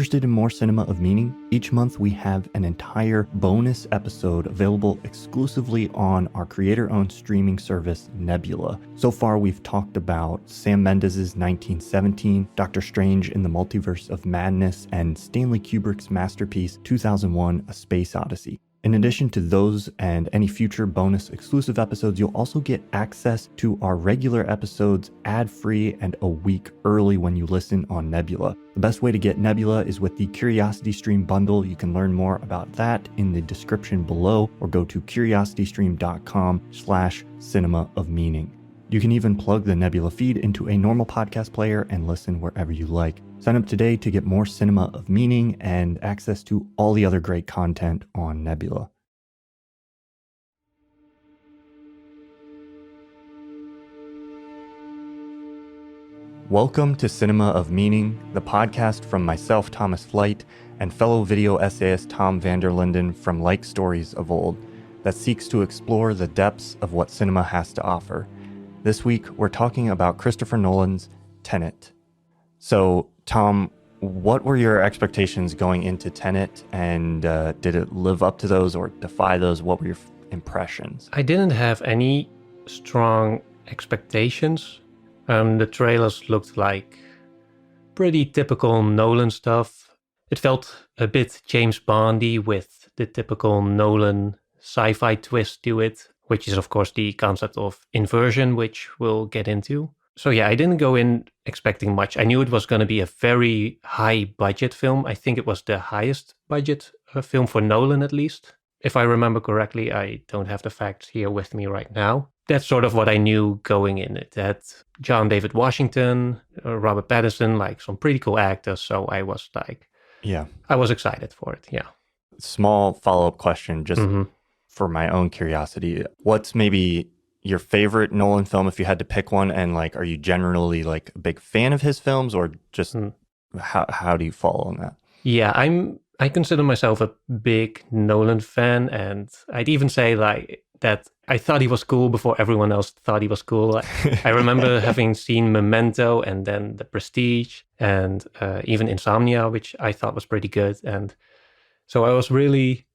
Interested in more cinema of meaning? Each month we have an entire bonus episode available exclusively on our creator-owned streaming service, Nebula. So far we've talked about Sam Mendes' 1917, Doctor Strange in the Multiverse of Madness, and Stanley Kubrick's masterpiece, 2001: A Space Odyssey. In addition to those and any future bonus exclusive episodes, you'll also get access to our regular episodes ad-free and a week early when you listen on Nebula. The best way to get Nebula is with the Curiosity Stream bundle. You can learn more about that in the description below or go to curiositystream.com/cinema of meaning. You can even plug the Nebula feed into a normal podcast player and listen wherever you like. Sign up today to get more cinema of meaning and access to all the other great content on Nebula. Welcome to Cinema of Meaning, the podcast from myself, Thomas Flight, and fellow video essayist Tom van der Linden from Like Stories of Old, that seeks to explore the depths of what cinema has to offer. This week, we're talking about Christopher Nolan's Tenet. So, Tom, what were your expectations going into Tenet, and did it live up to those or defy those? What were your impressions? I didn't have any strong expectations. The trailers looked like pretty typical Nolan stuff. It felt a bit James Bondy with the typical Nolan sci-fi twist to it, which is, of course, the concept of inversion, which we'll get into. So yeah, I didn't go in expecting much. I knew it was going to be a very high-budget film. I think it was the highest budget film for Nolan, at least. If I remember correctly, I don't have the facts here with me right now. That's sort of what I knew going in. It had John David Washington, Robert Pattinson, like some pretty cool actors. So I was like, yeah, I was excited for it, yeah. Small follow-up question, just for my own curiosity. What's maybe your favorite Nolan film if you had to pick one? And like, are you generally like a big fan of his films, or just how do you fall on that? Yeah, I consider myself a big Nolan fan, and I'd even say like that I thought he was cool before everyone else thought he was cool. I remember having seen Memento and then The Prestige and even Insomnia, which I thought was pretty good. And so I was really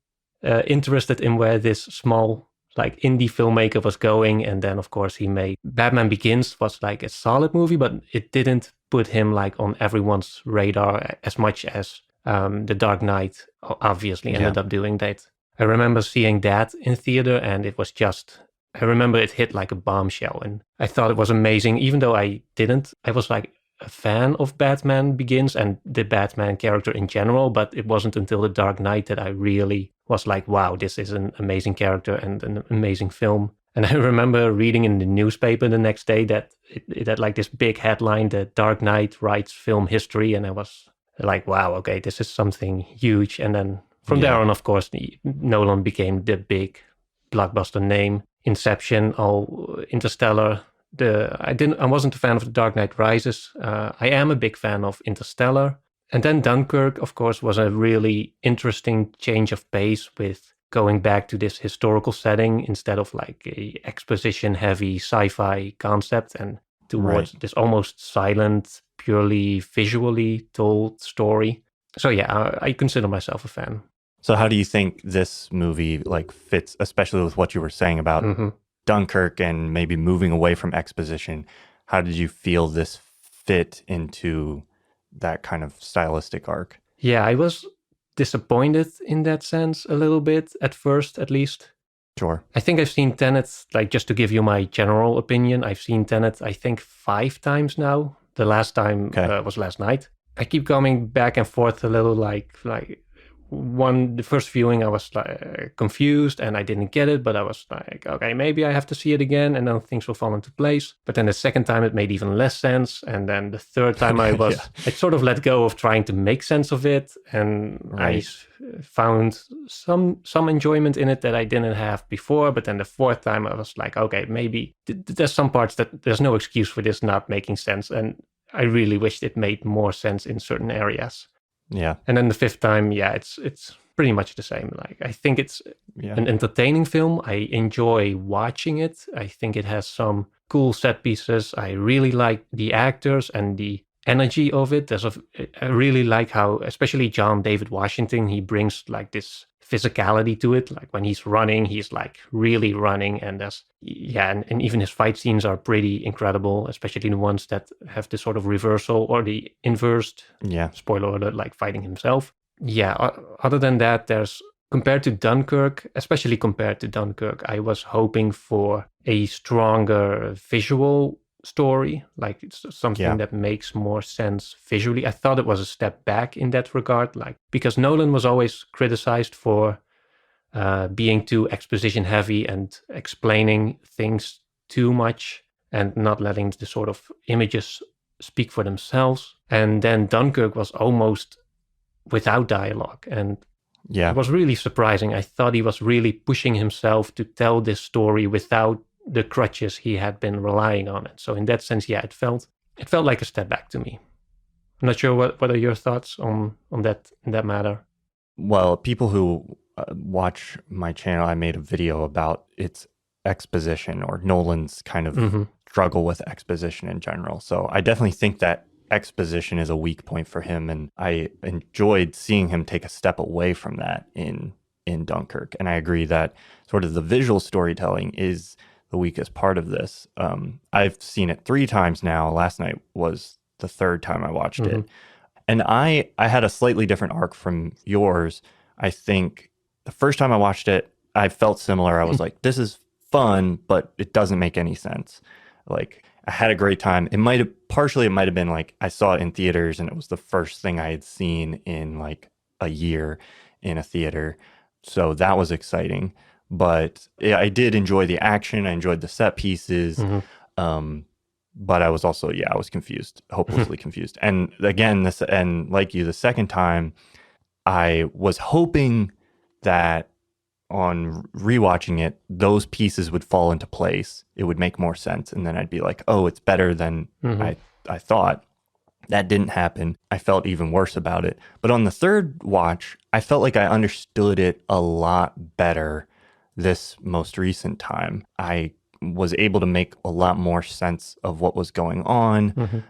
interested in where this small like indie filmmaker was going. And then of course he made Batman Begins, was like a solid movie, but it didn't put him like on everyone's radar as much as The Dark Knight obviously ended up doing that. I remember seeing that in theater, and it was just, I remember it hit like a bombshell, and I thought it was amazing. Even though I was like a fan of Batman Begins and the Batman character in general, but it wasn't until The Dark Knight that I really was like, wow, this is an amazing character and an amazing film. And I remember reading in the newspaper the next day that it had like this big headline, The Dark Knight writes film history, and I was like, wow, okay, this is something huge. And then from there on, of course, Nolan became the big blockbuster name. Inception, Interstellar. I wasn't a fan of The Dark Knight Rises. I am a big fan of Interstellar. And then Dunkirk, of course, was a really interesting change of pace with going back to this historical setting instead of like a exposition-heavy sci-fi concept and towards this almost silent, purely visually told story. So yeah, I consider myself a fan. So how do you think this movie like fits, especially with what you were saying about Dunkirk and maybe moving away from exposition? How did you feel this fit into that kind of stylistic arc? Yeah, I was disappointed in that sense a little bit, at first at least. Sure. I think I've seen Tenet, like just to give you my general opinion, I've seen Tenet, I think 5 times now. The last time was last night. I keep coming back and forth a little, like the first viewing I was like confused and I didn't get it, but I was like, okay, maybe I have to see it again and then things will fall into place. But then the second time it made even less sense, and then the third time I sort of let go of trying to make sense of it, and I found some enjoyment in it that I didn't have before. But then the fourth time I was like, okay, maybe there's some parts that there's no excuse for this not making sense, and I really wished it made more sense in certain areas. Yeah. And then the fifth time, it's pretty much the same. Like, I think it's an entertaining film. I enjoy watching it. I think it has some cool set pieces. I really like the actors and the energy of it. I really like how, especially John David Washington, he brings like this physicality to it. Like when he's running, he's like really running, and and even his fight scenes are pretty incredible, especially the ones that have this sort of reversal or the inversed. Yeah. Spoiler alert, like fighting himself. Yeah. Other than that, compared to Dunkirk, especially compared to Dunkirk, I was hoping for a stronger visual story, like it's something that makes more sense visually. I thought it was a step back in that regard, like because Nolan was always criticized for being too exposition heavy and explaining things too much and not letting the sort of images speak for themselves. And then Dunkirk was almost without dialogue, and it was really surprising. I thought he was really pushing himself to tell this story without the crutches he had been relying on it. So in that sense, it felt like a step back to me. I'm not sure what are your thoughts on that in that matter. Well, people who watch my channel, I made a video about its exposition, or Nolan's kind of struggle with exposition in general. So I definitely think that exposition is a weak point for him, and I enjoyed seeing him take a step away from that in Dunkirk. And I agree that sort of the visual storytelling is the weakest part of this. I've seen it 3 times now. Last night was the 3rd time I watched it. And I had a slightly different arc from yours. I think the first time I watched it, I felt similar. I was like, this is fun, but it doesn't make any sense. Like, I had a great time. It might have been like I saw it in theaters and it was the first thing I had seen in like a year in a theater. So that was exciting. But I did enjoy the action. I enjoyed the set pieces. But I was also, I was confused, hopelessly confused. And again, and like you, the second time, I was hoping that on rewatching it, those pieces would fall into place. It would make more sense. And then I'd be like, oh, it's better than I thought. That didn't happen. I felt even worse about it. But on the third watch, I felt like I understood it a lot better this most recent time. I was able to make a lot more sense of what was going on.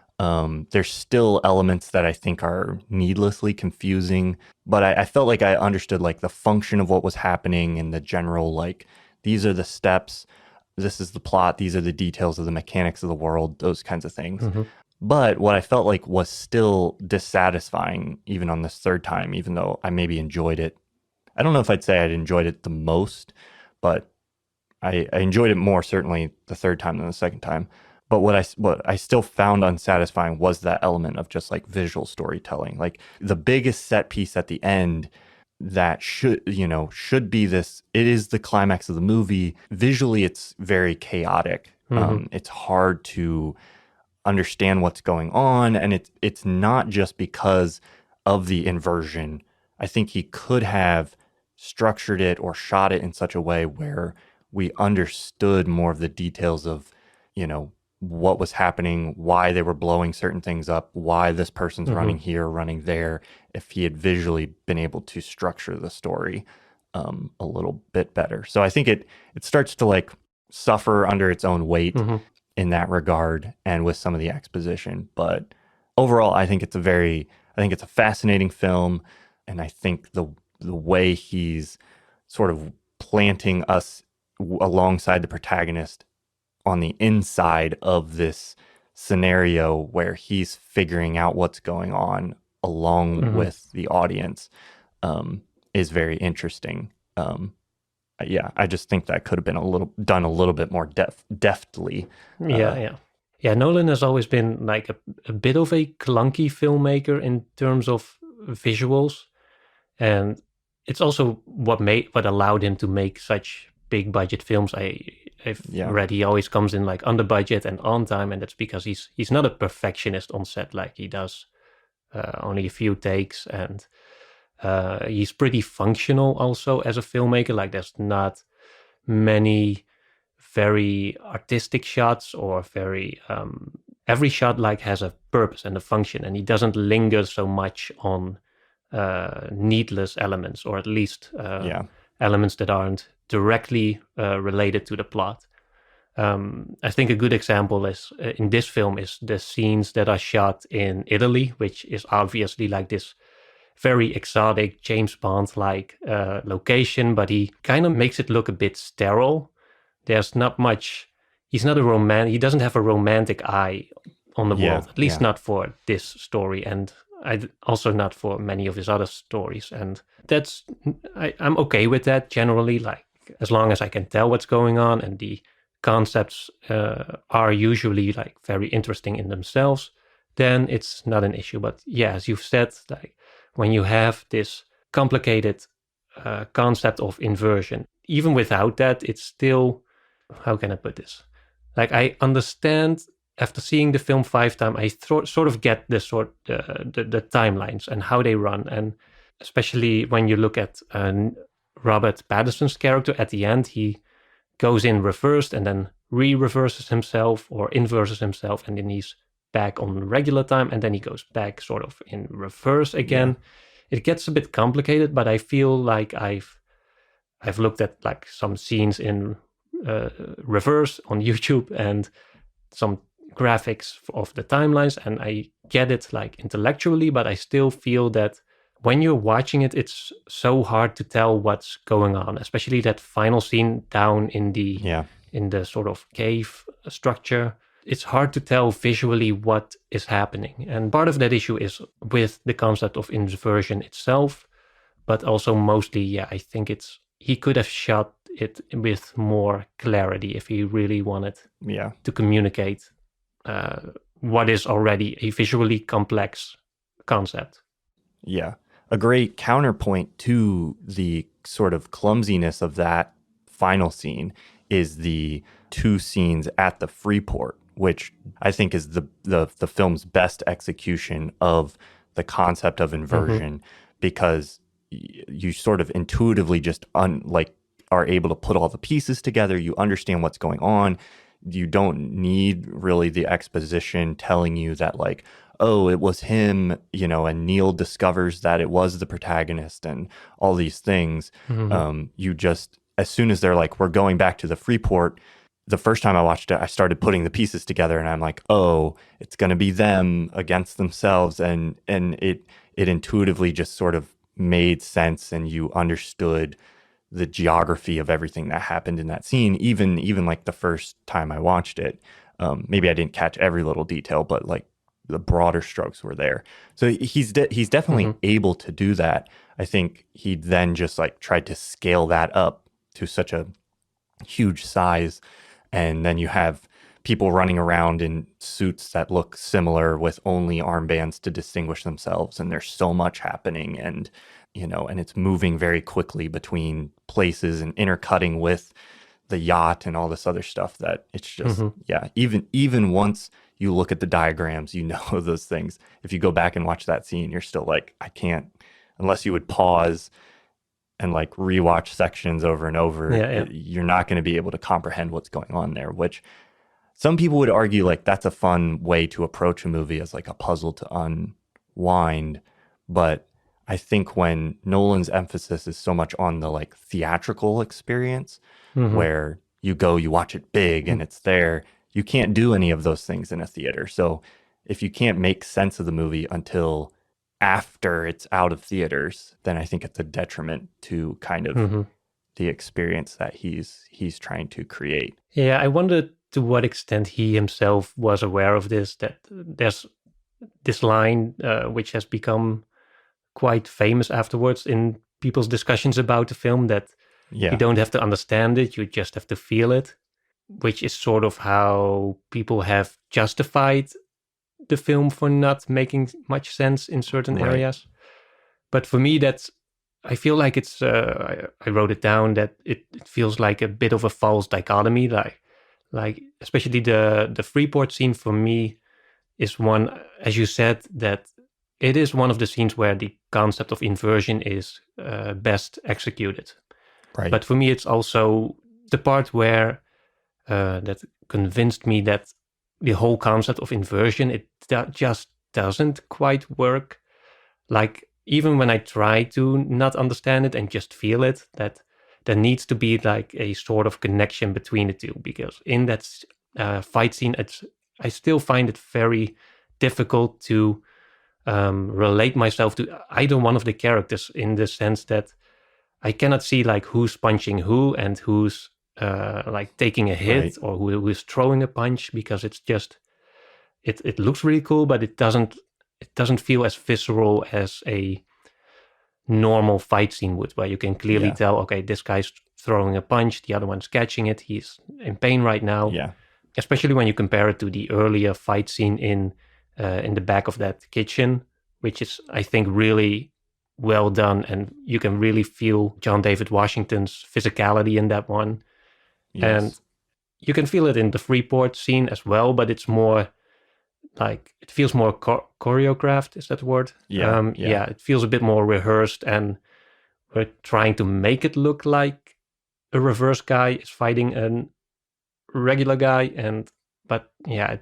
There's still elements that I think are needlessly confusing, but I felt like I understood like the function of what was happening and the general, like, these are the steps, this is the plot, these are the details of the mechanics of the world, those kinds of things. But what I felt like was still dissatisfying even on this third time, even though I maybe enjoyed it. I don't know if I'd say I'd enjoyed it the most, but I enjoyed it more certainly the third time than the second time. But what I still found unsatisfying was that element of just like visual storytelling. Like the biggest set piece at the end that should be this, it is the climax of the movie. Visually, it's very chaotic. It's hard to understand what's going on. And it's not just because of the inversion. I think he could have structured it or shot it in such a way where we understood more of the details of, what was happening, why they were blowing certain things up, why this person's running here, running there, if he had visually been able to structure the story a little bit better. So I think it starts to like suffer under its own weight in that regard and with some of the exposition. But overall, I think it's a fascinating film. And I think the way he's sort of planting us alongside the protagonist on the inside of this scenario where he's figuring out what's going on along with the audience is very interesting. I just think that could have been done a little bit more deftly. Nolan has always been like a bit of a clunky filmmaker in terms of visuals, and it's also what allowed him to make such big budget films. I've read he always comes in like under budget and on time, and that's because he's not a perfectionist on set. Like he does only a few takes, and he's pretty functional also as a filmmaker. Like there's not many very artistic shots or very every shot like has a purpose and a function, and he doesn't linger so much on needless elements, or at least elements that aren't directly related to the plot. I think a good example is in this film is the scenes that are shot in Italy, which is obviously like this very exotic James Bond-like location, but he kind of makes it look a bit sterile. There's not much. He's not a he doesn't have a romantic eye on the world, at least not for this story, and also not for many of his other stories. And I'm okay with that generally, like as long as I can tell what's going on and the concepts are usually like very interesting in themselves, then it's not an issue. But yeah, as you've said, like when you have this complicated concept of inversion, even without that, it's still, how can I put this? Like I understand after seeing the film 5 times, I sort of get the timelines and how they run, and especially when you look at Robert Pattinson's character at the end, he goes in reversed and then re-reverses himself or inverses himself, and then he's back on regular time, and then he goes back sort of in reverse again. It gets a bit complicated, but I feel like I've looked at like some scenes in reverse on YouTube and some graphics of the timelines, and I get it like intellectually, but I still feel that when you're watching it, it's so hard to tell what's going on, especially that final scene down in the sort of cave structure. It's hard to tell visually what is happening. And part of that issue is with the concept of inversion itself, but also mostly, I think he could have shot it with more clarity if he really wanted to communicate what is already a visually complex concept. Yeah. A great counterpoint to the sort of clumsiness of that final scene is the 2 scenes at the Freeport, which I think is the film's best execution of the concept of inversion, because you sort of intuitively just are able to put all the pieces together. You understand what's going on. You don't need really the exposition telling you that like, oh, it was him, and Neil discovers that it was the protagonist and all these things. You just, as soon as they're like, we're going back to the Freeport, the first time I watched it, I started putting the pieces together, and I'm like, oh, it's going to be them against themselves. And it intuitively just sort of made sense, and you understood the geography of everything that happened in that scene, even like the first time I watched it. Maybe I didn't catch every little detail, but like the broader strokes were there. So he's definitely able to do that. I think he then just like tried to scale that up to such a huge size, and then you have people running around in suits that look similar with only armbands to distinguish themselves, and there's so much happening, and and it's moving very quickly between places and intercutting with the yacht and all this other stuff that it's just even once you look at the diagrams, those things. If you go back and watch that scene, you're still like, I can't, unless you would pause and like rewatch sections over and over, you're not going to be able to comprehend what's going on there, which some people would argue like that's a fun way to approach a movie, as like a puzzle to unwind. But I think when Nolan's emphasis is so much on the like theatrical experience, where you watch it big and it's there, you can't do any of those things in a theater. So if you can't make sense of the movie until after it's out of theaters, then I think it's a detriment to kind of the experience that he's trying to create. Yeah, I wonder to what extent he himself was aware of this, that there's this line which has become quite famous afterwards in people's discussions about the film, that you don't have to understand it, you just have to feel it, which is sort of how people have justified the film for not making much sense in certain areas. But for me, I feel like it's, I wrote it down, that it feels like a bit of a false dichotomy, like especially the Freeport scene for me is one, as you said, that it is one of the scenes where the concept of inversion is best executed. Right. But for me, it's also the part where that convinced me that the whole concept of inversion, just doesn't quite work. Like, even when I try to not understand it and just feel it, that there needs to be like a sort of connection between the two, because in that fight scene, I still find it very difficult to relate myself to either one of the characters, in the sense that I cannot see like who's punching who and who's like taking a hit, Right. or who is throwing a punch, because it's just it looks really cool, but it doesn't feel as visceral as a normal fight scene would, where you can clearly Yeah. tell, okay, this guy's throwing a punch, the other one's catching it, he's in pain right now. Yeah. Especially when you compare it to the earlier fight scene in the back of that kitchen, which is, I think, really well done, and you can really feel John David Washington's physicality in that one. Yes. And you can feel it in the Freeport scene as well, but it's more like, it feels more choreographed. Is that the word? Yeah. Yeah, it feels a bit more rehearsed, and we're trying to make it look like a reverse guy is fighting a regular guy, but yeah,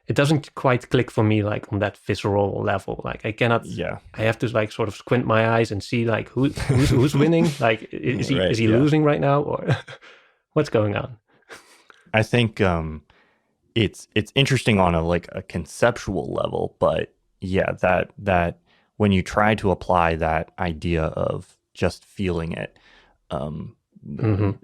it doesn't quite click for me, like on that visceral level. Like I cannot. Yeah. I have to like sort of squint my eyes and see like who's winning. Like is he Right, is he yeah. losing right now, or what's going on? I think it's interesting on a conceptual level, but yeah, that when you try to apply that idea of just feeling it,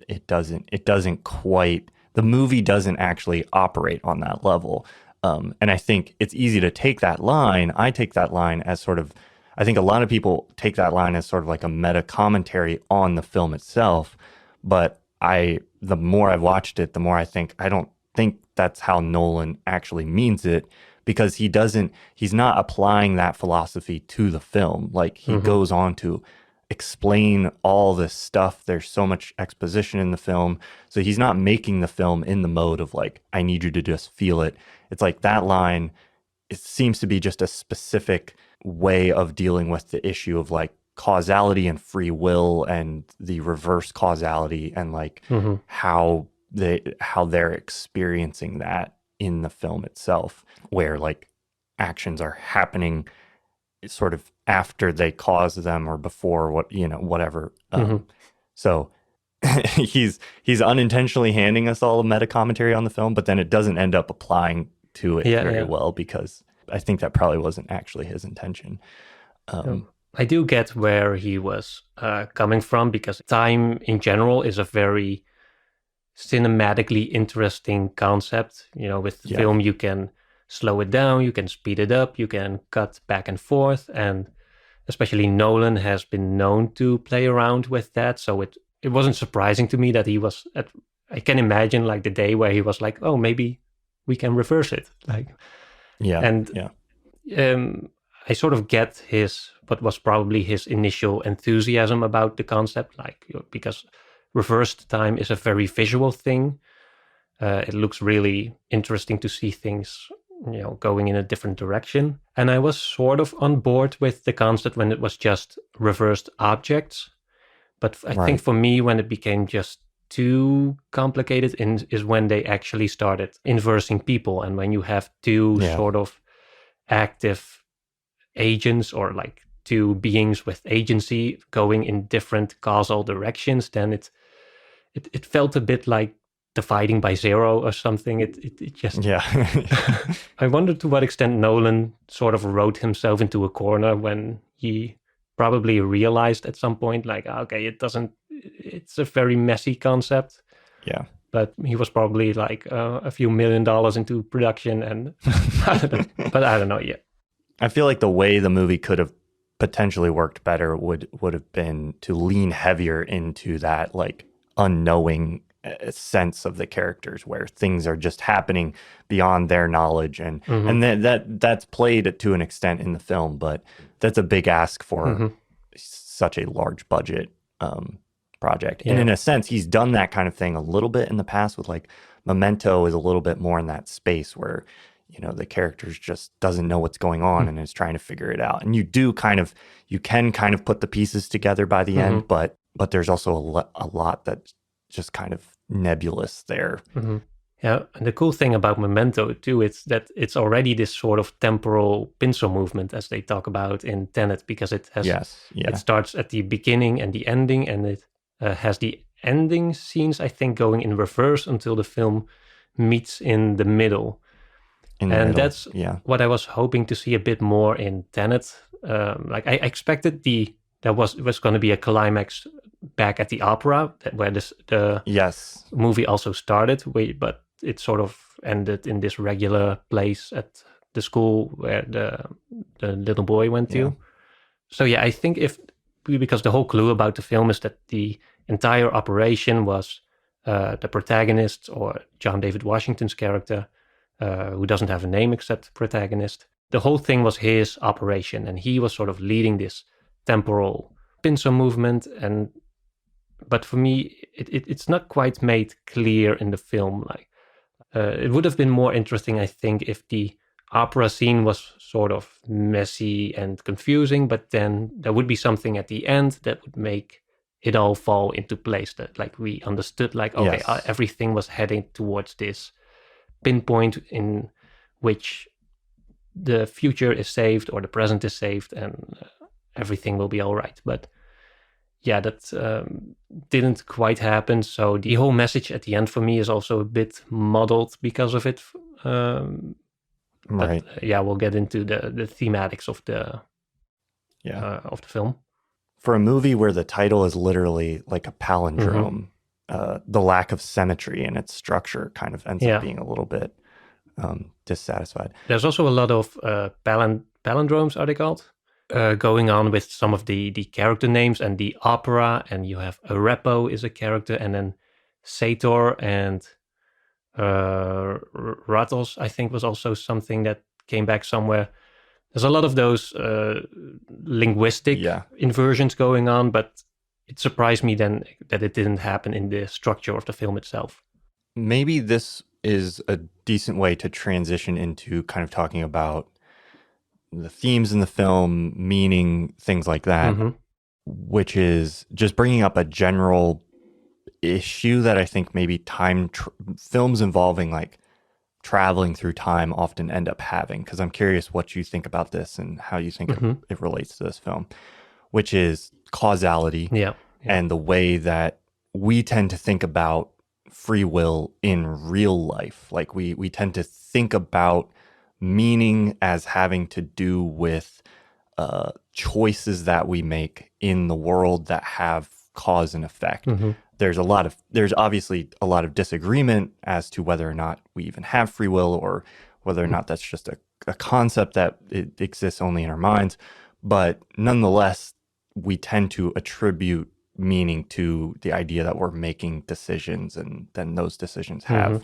it doesn't quite, the movie doesn't actually operate on that level. And I think it's easy to take that line. I take that line as sort of, I think a lot of people take that line as sort of like a meta commentary on the film itself. But the more I've watched it, the more I think, I don't think that's how Nolan actually means it, because he's not applying that philosophy to the film. Like he goes on to explain all this stuff. There's so much exposition in the film. So he's not making the film in the mode of like, I need you to just feel it. It's like that line, it seems to be just a specific way of dealing with the issue of like causality and free will, and the reverse causality, and like how they're experiencing that in the film itself, where like actions are happening sort of after they cause them or before, whatever. So he's unintentionally handing us all a meta commentary on the film, but then it doesn't end up applying to it very well, because I think that probably wasn't actually his intention. I do get where he was coming from, because time in general is a very cinematically interesting concept. With film, you can slow it down, you can speed it up, you can cut back and forth, and especially Nolan has been known to play around with that. So it wasn't surprising to me that he was I can imagine like the day where he was like, oh, maybe we can reverse it. Like, I sort of get what was probably his initial enthusiasm about the concept, like, because reversed time is a very visual thing. It looks really interesting to see things, going in a different direction. And I was sort of on board with the concept when it was just reversed objects. But I think for me, when it became just too complicated is when they actually started inversing people. And when you have two sort of active agents, or like two beings with agency going in different causal directions, then it felt a bit like dividing by zero or something. It just I wonder to what extent Nolan sort of wrote himself into a corner when he probably realized at some point, like, okay, it's a very messy concept. Yeah. But he was probably like a few $1 million into production, and but I don't know yet. I feel like the way the movie could have potentially worked better would have been to lean heavier into that like unknowing sense of the characters, where things are just happening beyond their knowledge, and that's played to an extent in the film, but that's a big ask for such a large budget project. And in a sense, he's done that kind of thing a little bit in the past with like Memento is a little bit more in that space where the characters just doesn't know what's going on and is trying to figure it out. And you can kind of put the pieces together by the end, but there's also a lot that's just kind of nebulous there. Yeah, and the cool thing about Memento too is that it's already this sort of temporal pincer movement, as they talk about in Tenet, because it has it starts at the beginning and the ending, and it has the ending scenes, I think, going in reverse until the film meets in the middle. That's what I was hoping to see a bit more in Tenet. Like I expected there was going to be a climax back at the opera where the movie also started, but it sort of ended in this regular place at the school where the little boy went to. So yeah, I think because the whole clue about the film is that the entire operation was the protagonist, or John David Washington's character, who doesn't have a name except protagonist. The whole thing was his operation, and he was sort of leading this temporal pincer movement. But for me, it's not quite made clear in the film. Like it would have been more interesting, I think, if the opera scene was sort of messy and confusing, but then there would be something at the end that would make it all fall into place, that like we understood, like, okay, everything was heading towards this pinpoint in which the future is saved or the present is saved, and everything will be all right. But yeah, that didn't quite happen. So the whole message at the end for me is also a bit muddled because of it. Right. But, we'll get into the thematics of the film. For a movie where the title is literally like a palindrome, the lack of symmetry in its structure kind of ends up being a little bit dissatisfied. There's also a lot of palindromes, are they called? Going on with some of the character names and the opera, and you have Arepo is a character, and then Sator and Ratos, I think, was also something that came back somewhere. There's a lot of those linguistic inversions going on, but it surprised me then that it didn't happen in the structure of the film itself. Maybe this is a decent way to transition into kind of talking about the themes in the film, meaning, things like that, which is just bringing up a general issue that I think maybe films involving like traveling through time often end up having, because I'm curious what you think about this and how you think it relates to this film, which is causality and the way that we tend to think about free will in real life. Like we tend to think about meaning as having to do with choices that we make in the world that have cause and effect. There's obviously a lot of disagreement as to whether or not we even have free will, or whether or not that's just a concept that it exists only in our minds. But nonetheless, we tend to attribute meaning to the idea that we're making decisions, and then those decisions have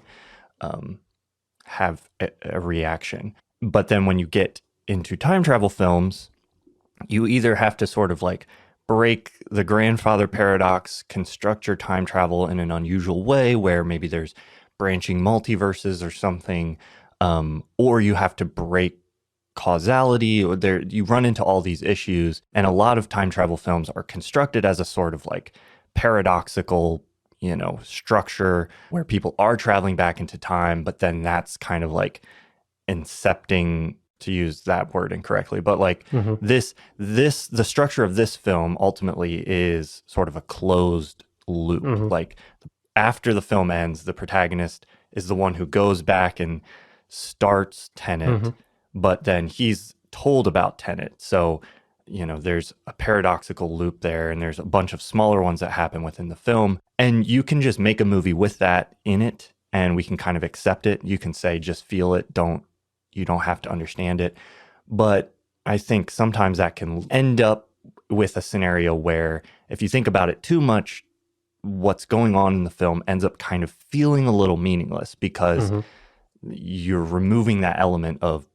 a reaction. But then when you get into time travel films, you either have to sort of like break the grandfather paradox, construct your time travel in an unusual way where maybe there's branching multiverses or something, or you have to break causality, or you run into all these issues. And a lot of time travel films are constructed as a sort of like paradoxical, structure where people are traveling back into time, but then that's kind of like incepting, to use that word incorrectly, but like the structure of this film ultimately is sort of a closed loop. Like after the film ends, the protagonist is the one who goes back and starts Tenet, but then he's told about Tenet. So, there's a paradoxical loop there, and there's a bunch of smaller ones that happen within the film. And you can just make a movie with that in it, and we can kind of accept it. You can say, just feel it. You don't have to understand it. But I think sometimes that can end up with a scenario where if you think about it too much, what's going on in the film ends up kind of feeling a little meaningless, because you're removing that element of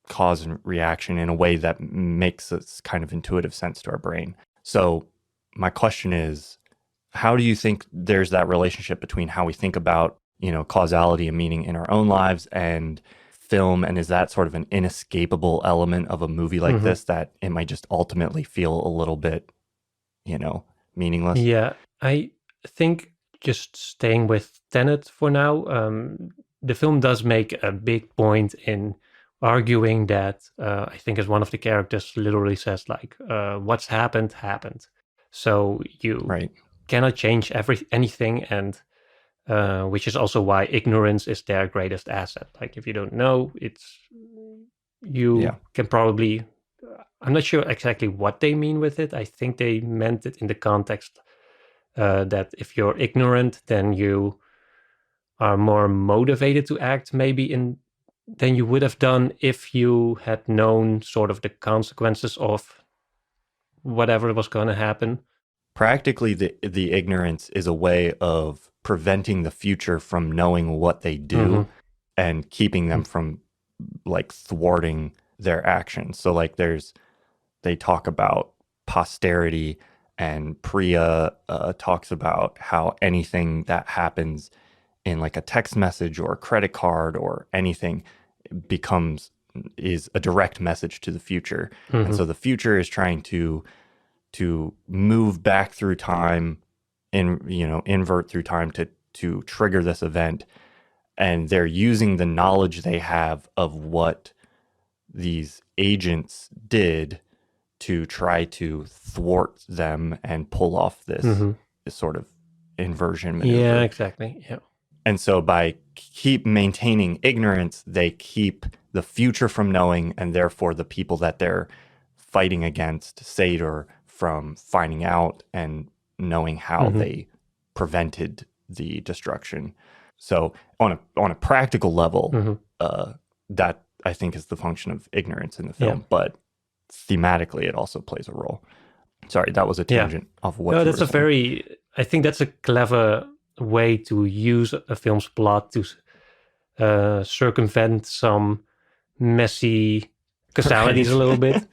cause and reaction in a way that makes this kind of intuitive sense to our brain. So my question is, how do you think there's that relationship between how we think about, causality and meaning in our own lives and film, and is that sort of an inescapable element of a movie like this, that it might just ultimately feel a little bit, meaningless? Yeah, I think, just staying with Tenet for now, the film does make a big point in arguing that, I think as one of the characters literally says, like, what's happened. So cannot change anything, and which is also why ignorance is their greatest asset. Like if you don't know, you can probably. I'm not sure exactly what they mean with it. I think they meant it in the context that if you're ignorant, then you are more motivated to act maybe than you would have done if you had known sort of the consequences of whatever was going to happen. Practically, the ignorance is a way of preventing the future from knowing what they do and keeping them from like thwarting their actions. So like they talk about posterity, and Priya talks about how anything that happens in like a text message or a credit card or anything is a direct message to the future. And so the future is trying to move back through time, invert through time to trigger this event. And they're using the knowledge they have of what these agents did to try to thwart them and pull off this sort of inversion maneuver. Yeah, exactly. Yeah. And so by keep maintaining ignorance, they keep the future from knowing, and therefore the people that they're fighting against, Sator, from finding out and knowing how they prevented the destruction. So on a practical level, that I think is the function of ignorance in the film, but thematically it also plays a role. Sorry, that was a tangent of what. No, that's I think that's a clever way to use a film's plot to circumvent some messy causalities a little bit.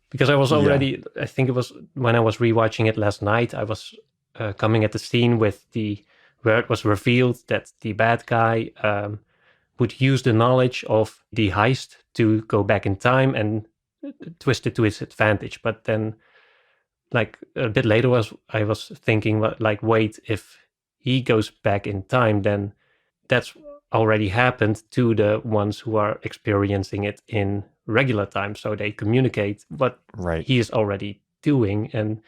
Because I was already, I think it was when I was rewatching it last night, I was coming at the scene where it was revealed that the bad guy would use the knowledge of the heist to go back in time and twist it to his advantage. But then, like a bit later, I was thinking, like, wait, if he goes back in time, then that's already happened to the ones who are experiencing it in regular time. So they communicate what he is already doing. And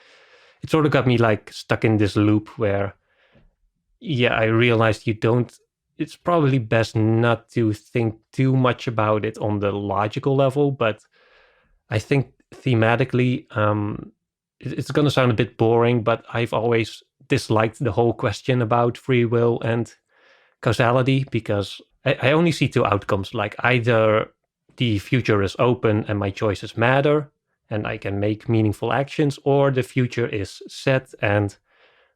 it sort of got me like stuck in this loop where, I realized it's probably best not to think too much about it on the logical level. But I think thematically, it's going to sound a bit boring, but I've always disliked the whole question about free will and causality, because I only see two outcomes. Like either the future is open and my choices matter and I can make meaningful actions, or the future is set and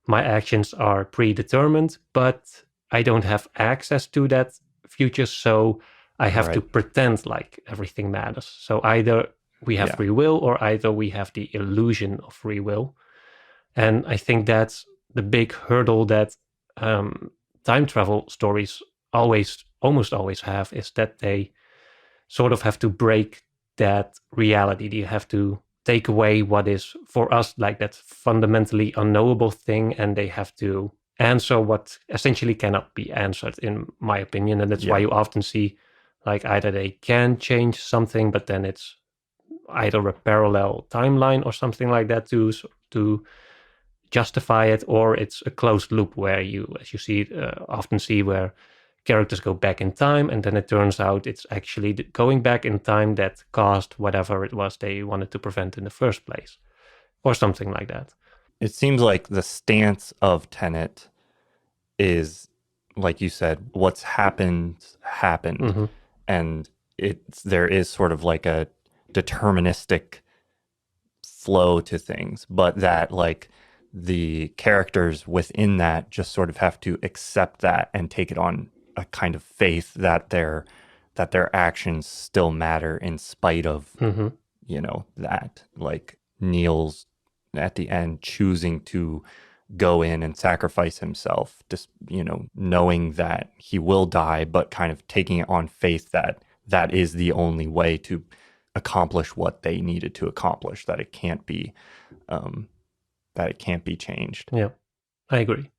my actions are predetermined, but I don't have access to that future, so I have to pretend like everything matters. So either we have free will, or either we have the illusion of free will. And I think that's the big hurdle that time travel stories almost always have, is that they sort of have to break that reality. They have to take away what is for us like that fundamentally unknowable thing, and they have to answer what essentially cannot be answered, in my opinion. And that's why you often see like either they can change something, but then it's either a parallel timeline or something like that to justify it, or it's a closed loop where you, as you see, often see where characters go back in time, and then it turns out it's actually going back in time that caused whatever it was they wanted to prevent in the first place, or something like that. It seems like the stance of Tenet is, like you said, what's happened, and there is sort of like a deterministic flow to things, but that like the characters within that just sort of have to accept that and take it on a kind of faith that their actions still matter in spite of that, like Neil's at the end choosing to go in and sacrifice himself, just knowing that he will die, but kind of taking it on faith that is the only way to accomplish what they needed to accomplish, that it can't be changed. Yeah, I agree.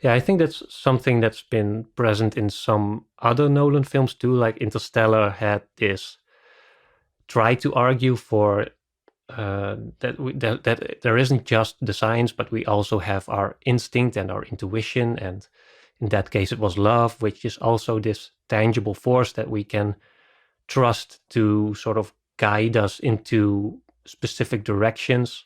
Yeah, I think that's something that's been present in some other Nolan films too. Like Interstellar had this try to argue for that there isn't just the science, but we also have our instinct and our intuition. And in that case, it was love, which is also this tangible force that we can trust to sort of guide us into specific directions.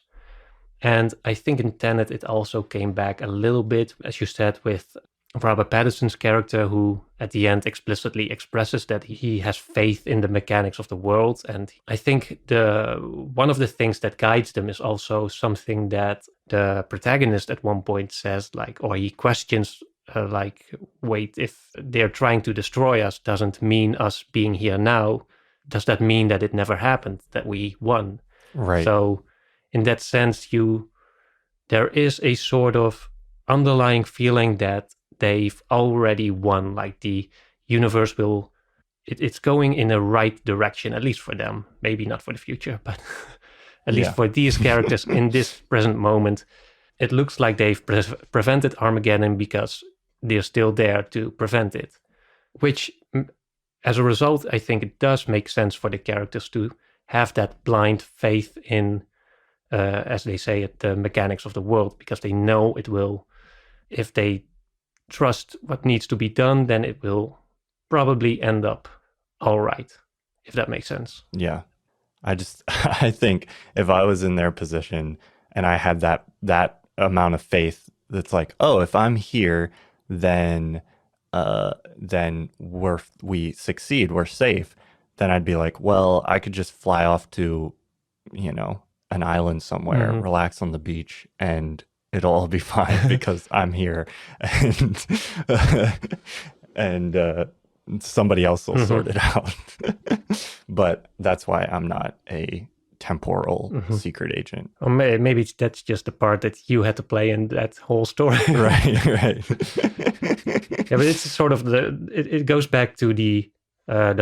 And I think in Tenet, it also came back a little bit, as you said, with Robert Pattinson's character, who at the end explicitly expresses that he has faith in the mechanics of the world. And I think one of the things that guides them is also something that the protagonist at one point says, like, or he questions, like, wait, if they're trying to destroy us, doesn't mean us being here now. Does that mean that it never happened, that we won? Right. So in that sense, there is a sort of underlying feeling that they've already won, like the universe it's going in the right direction, at least for them. Maybe not for the future, but at least for these characters in this present moment, it looks like they've prevented Armageddon because they're still there to prevent it. Which, as a result, I think it does make sense for the characters to have that blind faith in, as they say, the mechanics of the world, because they know it will, if they trust what needs to be done, then it will probably end up all right, if that makes sense. Yeah. I think if I was in their position and I had that amount of faith, that's like, oh, if I'm here, then we succeed, we're safe. Then I'd be like, well, I could just fly off to, an island somewhere, relax on the beach, and it'll all be fine because I'm here, and somebody else will sort it out. But that's why I'm not a temporal secret agent. Or maybe that's just the part that you had to play in that whole story. Right. Yeah, but it's sort of it goes back to the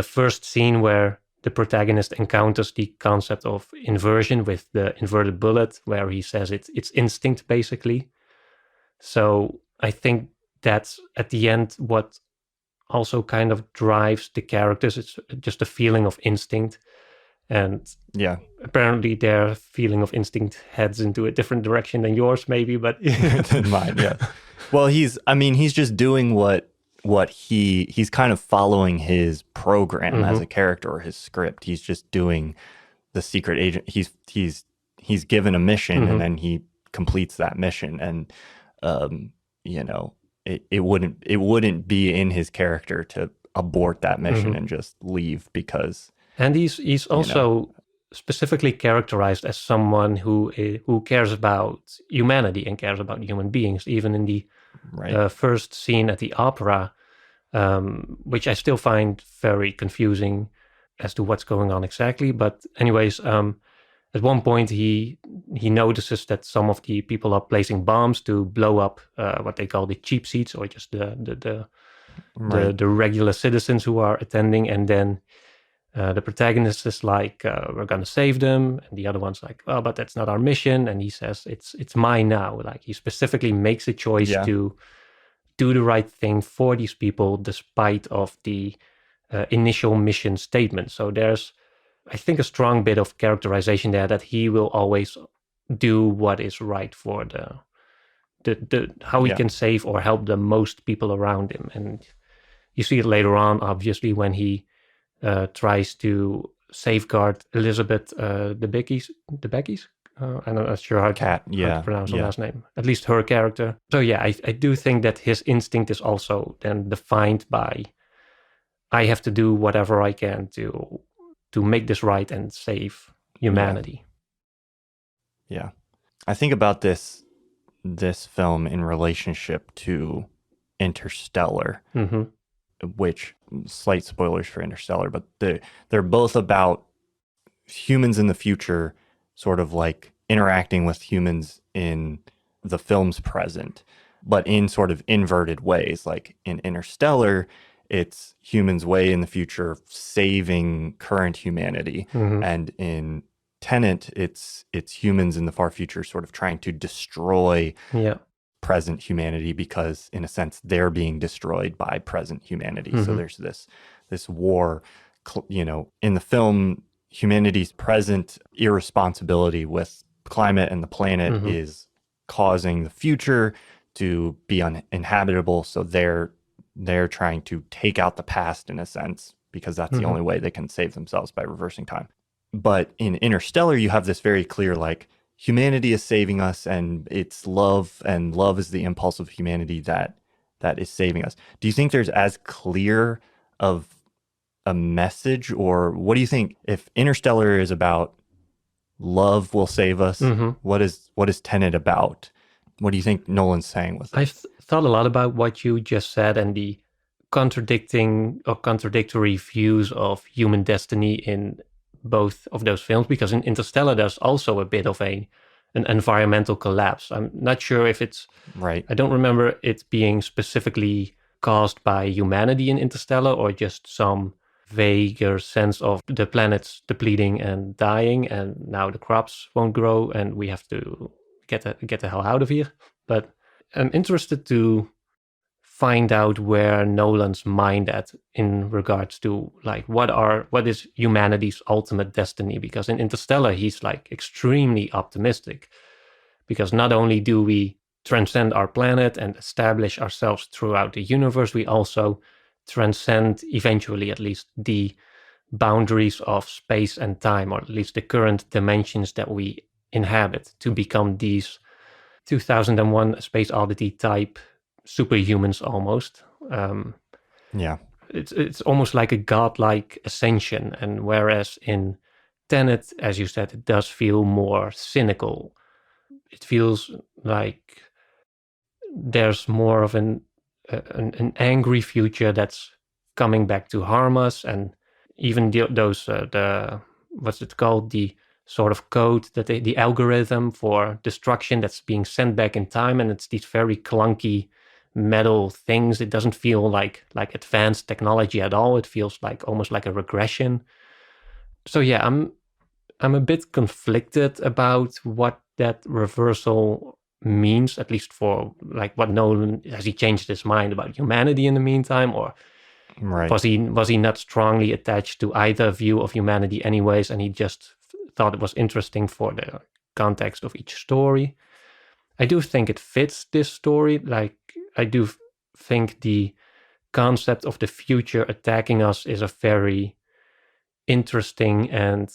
first scene where the protagonist encounters the concept of inversion with the inverted bullet, where he says it's instinct, basically. So I think that's at the end what also kind of drives the characters. It's just a feeling of instinct. And apparently their feeling of instinct heads into a different direction than yours, maybe, but than mine, yeah. Well, he's just doing what he's kind of following his program as a character, or his script. He's just doing the secret agent. He's given a mission and then he completes that mission. And it wouldn't be in his character to abort that mission and just leave because. And he's also specifically characterized as someone who cares about humanity and cares about human beings, even in the first scene at the opera, which I still find very confusing as to what's going on exactly. But anyways, at one point he notices that some of the people are placing bombs to blow up what they call the cheap seats, or just the regular citizens who are attending, and then the protagonist is like, we're gonna save them, and the other one's like, well, but that's not our mission. And he says, it's mine now. Like, he specifically makes a choice to do the right thing for these people despite of the initial mission statement. So there's, I think, a strong bit of characterization there that he will always do what is right for the how he can save or help the most people around him. And you see it later on, obviously, when he tries to safeguard Elizabeth Debicki's. I'm not sure how to pronounce her last name. At least her character. So yeah, I do think that his instinct is also then defined by, I have to do whatever I can to make this right and save humanity. Yeah. I think about this film in relationship to Interstellar, which, slight spoilers for Interstellar, but they're both about humans in the future sort of like interacting with humans in the film's present, but in sort of inverted ways. Like in Interstellar, it's humans way in the future saving current humanity. And in Tenet, it's humans in the far future sort of trying to destroy present humanity, because in a sense they're being destroyed by present humanity. So there's this war, in the film, humanity's present irresponsibility with climate and the planet is causing the future to be uninhabitable. So they're trying to take out the past in a sense, because that's the only way they can save themselves, by reversing time. But in Interstellar, you have this very clear, like, humanity is saving us, and it's love, and love is the impulse of humanity that is saving us. Do you think there's as clear of a message, or what do you think? If Interstellar is about love will save us, what is Tenet about? What do you think Nolan's saying with it? I've thought a lot about what you just said and the contradicting or contradictory views of human destiny in both of those films, because in Interstellar there's also a bit of an environmental collapse. I'm not sure if it's right. I don't remember it being specifically caused by humanity in Interstellar, or just some vaguer sense of the planet's depleting and dying, and now the crops won't grow and we have to get the hell out of here. But I'm interested to find out where Nolan's mind at in regards to, like, what is humanity's ultimate destiny, because in Interstellar he's like extremely optimistic, because not only do we transcend our planet and establish ourselves throughout the universe, we also transcend, eventually at least, the boundaries of space and time, or at least the current dimensions that we inhabit, to become these 2001 Space Oddity type superhumans almost. Yeah. It's almost like a godlike ascension. And whereas in Tenet, as you said, it does feel more cynical. It feels like there's more of an angry future that's coming back to harm us, and even the what's it called, the sort of code that the algorithm for destruction that's being sent back in time, and it's these very clunky metal things. It doesn't feel like advanced technology at all. It feels like almost like a regression. So yeah, I'm a bit conflicted about what that reversal means, at least for, like, what Nolan, has he changed his mind about humanity in the meantime, or Right. was he not strongly attached to either view of humanity anyways, and he just thought it was interesting for the context of each story? I do think it fits this story. Like, I do think the concept of the future attacking us is a very interesting and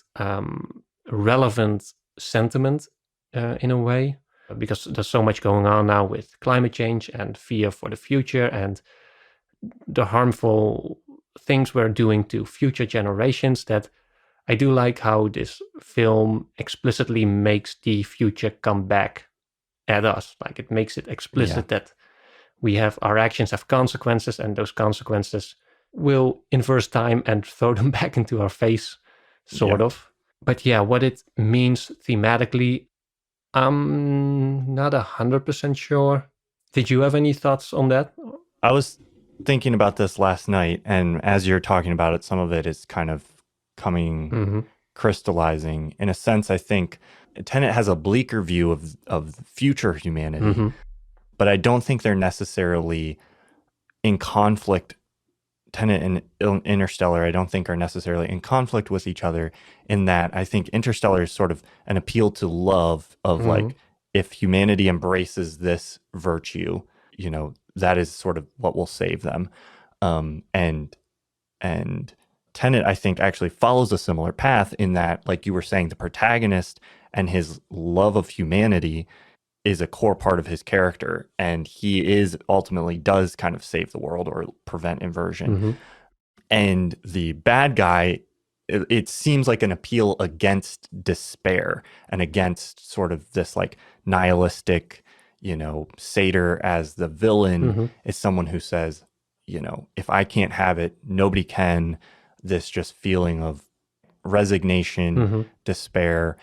relevant sentiment in a way, because there's so much going on now with climate change and fear for the future and the harmful things we're doing to future generations, that I do like how this film explicitly makes the future come back at us. Like, it makes it explicit that our actions have consequences, and those consequences will inverse time and throw them back into our face, sort of. But yeah, what it means thematically, I'm not 100% sure. Did you have any thoughts on that? I was thinking about this last night, and as you're talking about it, some of it is kind of coming, crystallizing. In a sense, I think Tenet has a bleaker view of future humanity, but I don't think they're necessarily in conflict. Tenet and Interstellar, I don't think, are necessarily in conflict with each other, in that I think Interstellar is sort of an appeal to love of like, if humanity embraces this virtue, you know, that is sort of what will save them. And Tenet, I think, actually follows a similar path, in that, like you were saying, the protagonist and his love of humanity is a core part of his character, and he is ultimately does kind of save the world or prevent inversion. And the bad guy, it seems like an appeal against despair and against sort of this like nihilistic, you know, satyr, as the villain is someone who says, you know, if I can't have it, nobody can. This just feeling of resignation, despair.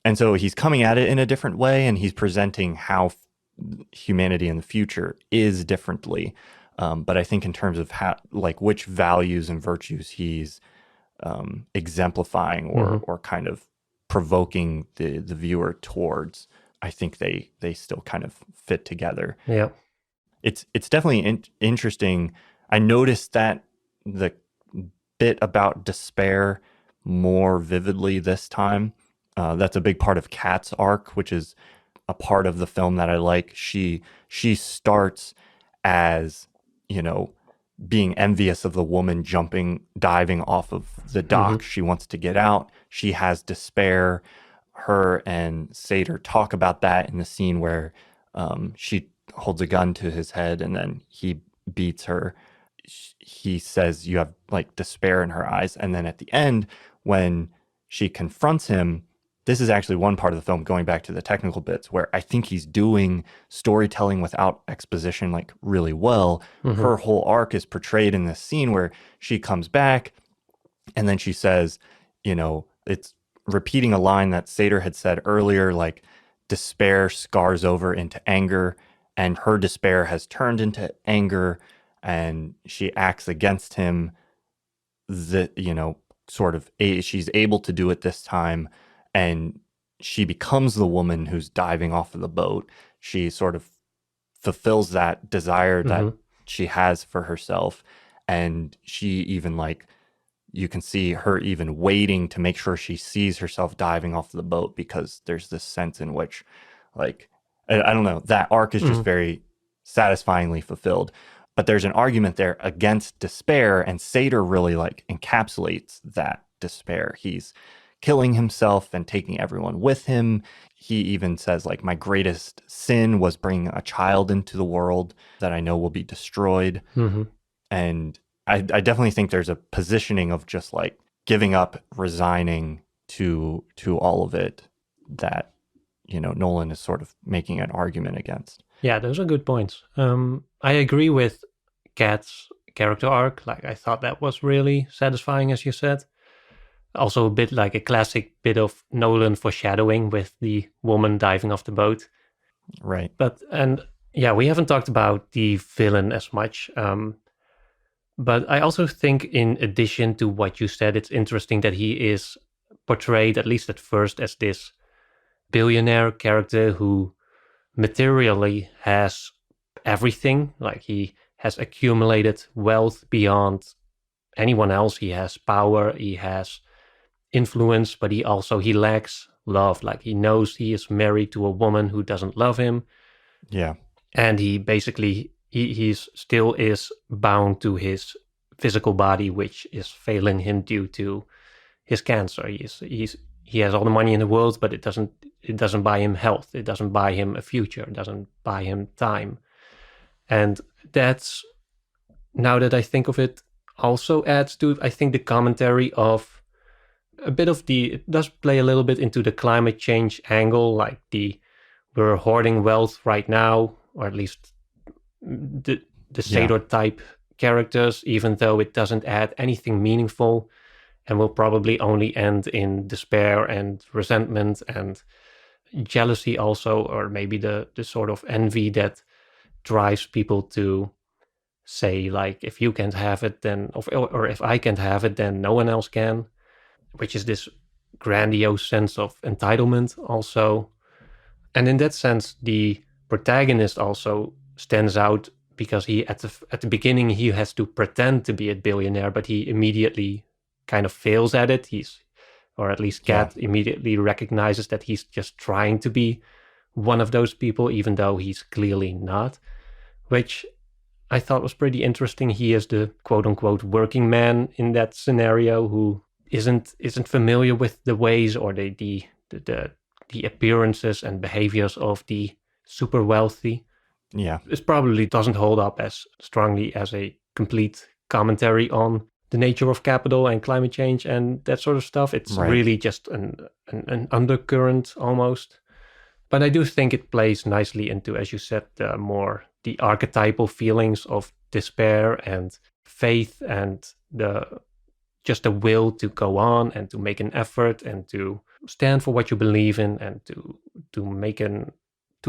And so he's coming at it in a different way, and he's presenting how humanity in the future is differently. But I think in terms of how, like, which values and virtues he's exemplifying or kind of provoking the viewer towards, I think they still kind of fit together. Yeah, it's definitely interesting. I noticed that the bit about despair more vividly this time. That's a big part of Kat's arc, which is a part of the film that I like. She starts as, you know, being envious of the woman diving off of the dock. Hmm. She wants to get out. She has despair. Her and Sator talk about that in the scene where she holds a gun to his head and then he beats her. He says, "You have like despair in her eyes." And then at the end, when she confronts him, this is actually one part of the film, going back to the technical bits, where I think he's doing storytelling without exposition like really well. Hmm. Her whole arc is portrayed in this scene where she comes back and then she says, you know, it's repeating a line that Sator had said earlier, like despair scars over into anger, and her despair has turned into anger, and she acts against him. That, you know, sort of she's able to do it this time, and she becomes the woman who's diving off of the boat. She sort of fulfills that desire Hmm. that she has for herself, and she even like, you can see her even waiting to make sure she sees herself diving off the boat, because there's this sense in which, like, I don't know, that arc is just Hmm. very satisfyingly fulfilled. But there's an argument there against despair, and Sator really like encapsulates that despair. He's killing himself and taking everyone with him. He even says, like, my greatest sin was bringing a child into the world that I know will be destroyed. Hmm. And I definitely think there's a positioning of just like giving up, resigning to all of it, that, you know, Nolan is sort of making an argument against. Yeah, those are good points. I agree with Kat's character arc. Like, I thought that was really satisfying, as you said. Also, a bit like a classic bit of Nolan foreshadowing with the woman diving off the boat. Right. But, and yeah, we haven't talked about the villain as much. But I also think, in addition to what you said, it's interesting that he is portrayed, at least at first, as this billionaire character who materially has everything. Like, he has accumulated wealth beyond anyone else. He has power, he has influence, but he lacks love. Like, he knows he is married to a woman who doesn't love him, Yeah. and he basically he's still is bound to his physical body, which is failing him due to his cancer. He has all the money in the world, but it doesn't buy him health. It doesn't buy him a future. It doesn't buy him time. And that's, now that I think of it, also adds to, I think, the commentary of a bit of the, it does play a little bit into the climate change angle, like we're hoarding wealth right now, or at least the Yeah. Sador type characters, even though it doesn't add anything meaningful, and will probably only end in despair and resentment and jealousy also, or maybe the sort of envy that drives people to say, like, if you can't have it, then, or if I can't have it, then no one else can, which is this grandiose sense of entitlement also. And in that sense, the protagonist also stands out, because he, at the beginning, he has to pretend to be a billionaire, but he immediately kind of fails at it. Or at least Yeah. Kat immediately recognizes that he's just trying to be one of those people, even though he's clearly not, which I thought was pretty interesting. He is the quote unquote working man in that scenario, who isn't familiar with the ways or the appearances and behaviors of the super wealthy. Yeah. This probably doesn't hold up as strongly as a complete commentary on the nature of capital and climate change and that sort of stuff. It's Right. really just an undercurrent almost. But I do think it plays nicely into, as you said, the archetypal feelings of despair and faith, and the will to go on and to make an effort and to stand for what you believe in, and to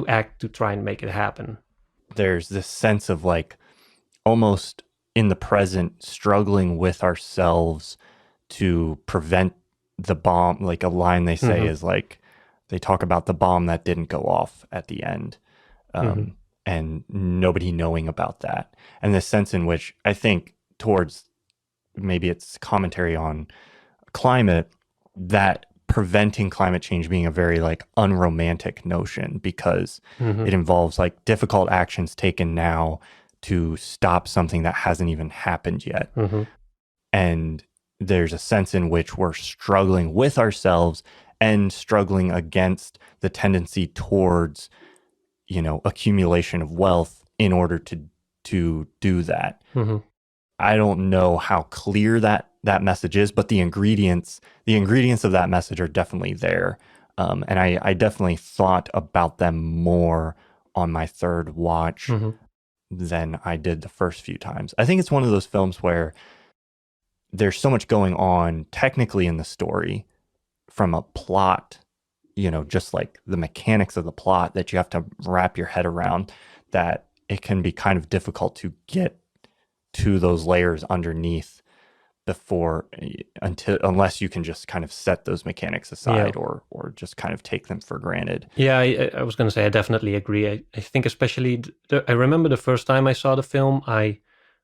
act to try and make it happen. There's this sense of like almost in the present struggling with ourselves to prevent the bomb. Like a line they say Hmm. is like, they talk about the bomb that didn't go off at the end, Hmm. and nobody knowing about that. And the sense in which I think towards, maybe it's commentary on climate, that preventing climate change being a very like unromantic notion, because it involves like difficult actions taken now to stop something that hasn't even happened yet. And there's a sense in which we're struggling with ourselves and struggling against the tendency towards, accumulation of wealth in order to do that. I don't know how clear that message is, but the ingredients of that message are definitely there. And I definitely thought about them more on my third watch than I did the first few times. I think it's one of those films where there's so much going on technically in the story from a plot, just like the mechanics of the plot that you have to wrap your head around, that it can be kind of difficult to get to those layers underneath unless you can just kind of set those mechanics aside or just kind of take them for granted. Yeah, I was going to say, I definitely agree. I think especially, I remember the first time I saw the film, I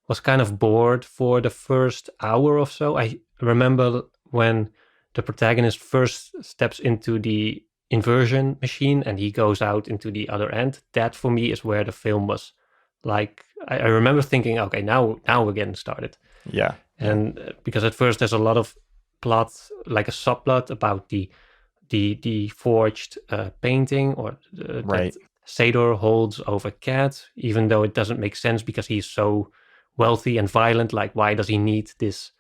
was kind of bored for the first hour or so. I remember when the protagonist first steps into the inversion machine and he goes out into the other end. That for me is where the film was like, I remember thinking, okay, now we're getting started. Yeah. And because at first there's a lot of plot, like a subplot about the forged painting or that Sador holds over Cat, even though it doesn't make sense because he's so wealthy and violent. Like, why does he need this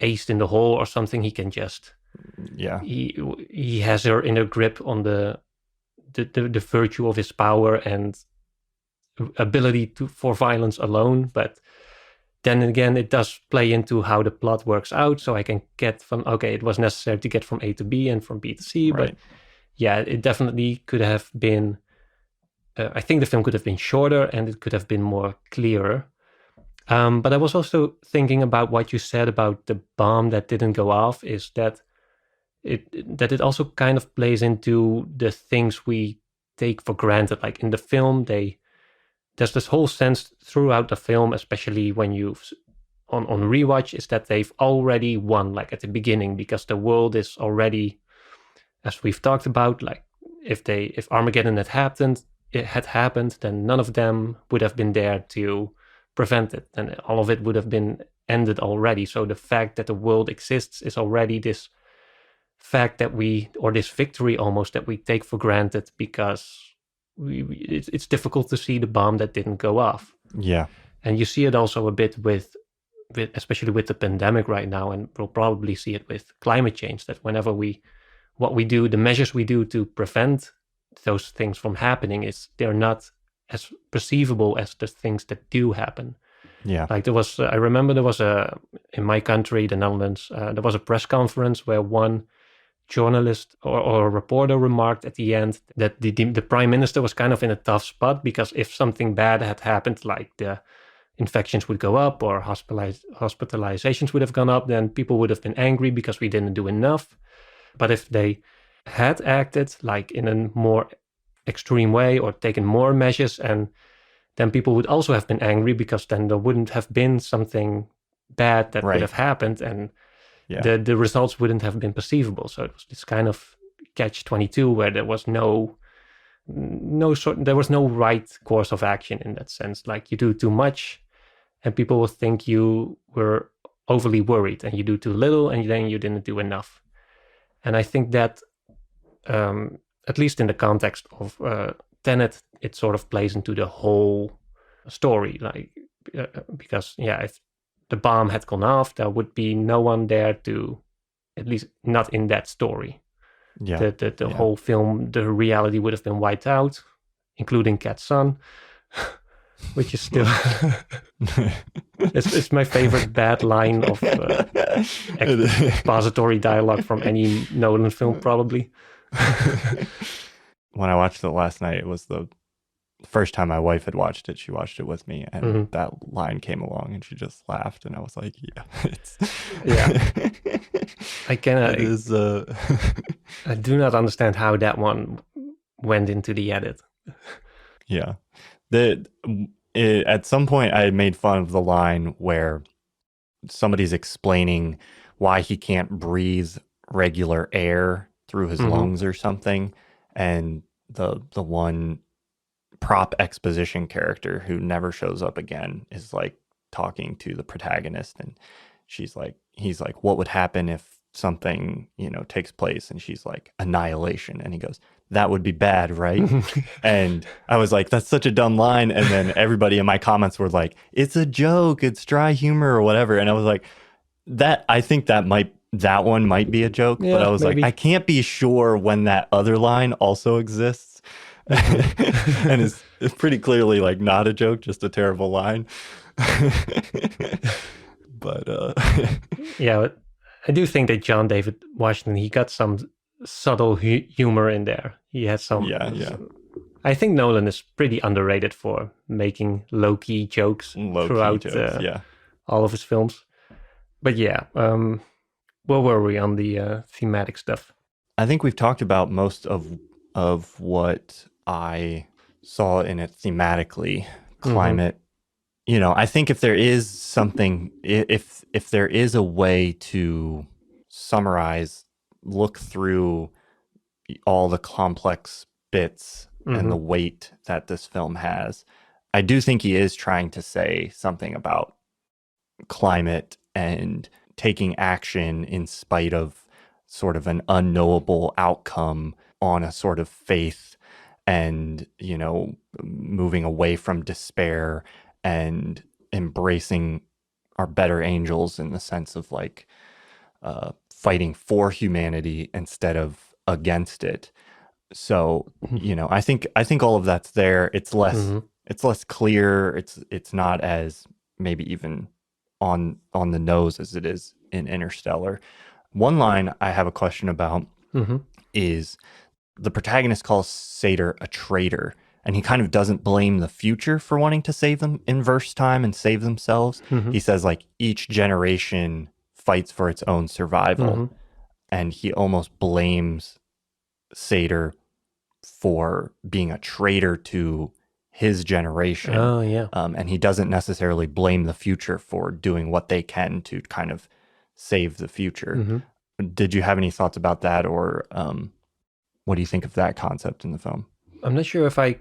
ace in the hole or something? He can just he has her in a grip on the virtue of his power and ability for violence alone. But then again, it does play into how the plot works out. So I can get from, okay, it was necessary to get from A to B and from B to C. Right. But yeah, it definitely could have been, I think the film could have been shorter and it could have been more clearer. But I was also thinking about what you said about the bomb that didn't go off, is that it also kind of plays into the things we take for granted. Like in the film, there's this whole sense throughout the film, especially when on rewatch, is that they've already won, like at the beginning, because the world is already, as we've talked about, like if Armageddon had happened, then none of them would have been there to prevent it, and all of it would have been ended already. So the fact that the world exists is already this fact that this victory almost that we take for granted, because it's difficult to see the bomb that didn't go off. Yeah. And you see it also a bit with especially with the pandemic right now, and we'll probably see it with climate change, that whenever the measures we do to prevent those things from happening, they're not as perceivable as the things that do happen. Yeah. Like I remember there was in my country, the Netherlands, there was a press conference where one journalist or a reporter remarked at the end that the prime minister was kind of in a tough spot, because if something bad had happened, like the infections would go up or hospitalizations would have gone up, then people would have been angry because we didn't do enough. But if they had acted like in a more extreme way or taken more measures, and then people would also have been angry, because then there wouldn't have been something bad that would have happened, and the results wouldn't have been perceivable. So it was this kind of catch-22 where there was no right course of action in that sense. Like, you do too much and people will think you were overly worried, and you do too little and then you didn't do enough. And I think that at least in the context of Tenet, it sort of plays into the whole story, like because if the bomb had gone off, there would be no one there to, at least not in that story. Yeah. The whole film, the reality would have been wiped out, including Cat's son, which is still it's my favorite bad line of expository dialogue from any Nolan film, probably. When I watched it last night, it was the first time my wife had watched it. She watched it with me, and that line came along and she just laughed, and I was like, I do not understand how that one went into the edit. Yeah. At some point I made fun of the line where somebody's explaining why he can't breathe regular air through his lungs or something. And the one prop exposition character who never shows up again is like talking to the protagonist, and he's like, what would happen if something, takes place? And she's like, annihilation. And he goes, that would be bad, right? And I was like, that's such a dumb line. And then everybody in my comments were like, it's a joke, it's dry humor or whatever. And I was like, I think that one might be a joke, but I was maybe. like, I can't be sure when that other line also exists. And it's pretty clearly like not a joke, just a terrible line. But yeah, I do think that John David Washington, he got some subtle humor in there. He had some. Yeah. I think Nolan is pretty underrated for making low-key jokes throughout all of his films. But yeah, where were we on the thematic stuff? I think we've talked about most of what I saw in it thematically. Climate. I think if there is something, if there is a way to summarize, look through all the complex bits and the weight that this film has, I do think he is trying to say something about climate and taking action in spite of sort of an unknowable outcome on a sort of faith, and, moving away from despair and embracing our better angels in the sense of like fighting for humanity instead of against it. So, I think all of that's there. It's less clear. It's not as maybe even on the nose as it is in Interstellar. One line I have a question about is the protagonist calls Sator a traitor, and he kind of doesn't blame the future for wanting to save them, inverse time and save themselves. He says like each generation fights for its own survival, and he almost blames Sator for being a traitor to his generation. Oh, yeah. And he doesn't necessarily blame the future for doing what they can to kind of save the future. Did you have any thoughts about that, or what do you think of that concept in the film? I'm not sure if I